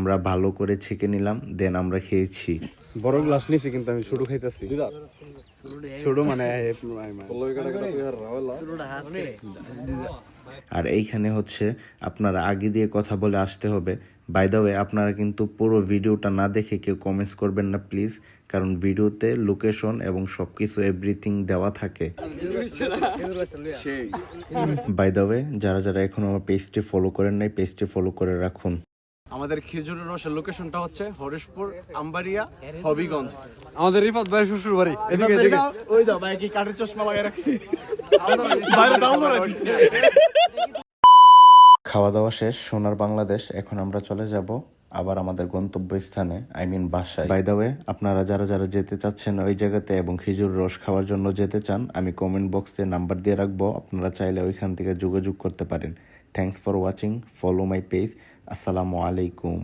আমরা ভালো করে ছেঁকে নিলাম, দেন আমরা খেয়েছি। বড় গ্লাস নিছি কিন্তু আমি ছোট খাইতেছি। ছোট মানে আর এইখানে হচ্ছে আপনারা আগে দিয়ে কথা বলে আসতে হবে। বাই দ্য ওয়ে, আপনারা কিন্তু পুরো ভিডিওটা না দেখে কেউ কমেন্টস করবেন না প্লিজ, কারণ ভিডিওতে লোকেশন এবং সবকিছু এভরিথিং দেওয়া থাকে। বাই দ্য ওয়ে, যারা যারা এখনো আমার পেজটি ফলো করেন নাই, পেজটি ফলো করে রাখুন। আমাদের খেজুরের রসের লোকেশনটা হচ্ছে হরিশপুর, আম্বারিয়া, হবিগঞ্জ। আমাদের রিফাত ভাই শ্বশুর বাড়ি এদিকে এদিকে। ওই দাও ভাই কি কাঠের চশমা লাগিয়ে রাখছে। বাইরে দাও ধরে দিছে। খাওয়া দাওয়া শেষ, সোনার বাংলাদেশ। এখন আমরা চলে যাব আবার আমাদের গন্তব্যস্থানে, আই মিন বাসায়। বাই দ্য ওয়ে, আপনারা যারা যারা যেতে চাচ্ছেন ওই জায়গাতে এবং খেজুর রস খাওয়ার জন্য যেতে চান, আমি কমেন্ট বক্সে নাম্বার দিয়ে রাখবো, আপনারা চাইলে ওইখান থেকে যোগাযোগ করতে পারেন। Thanks for watching, follow my page. আসসালামু আলাইকুম।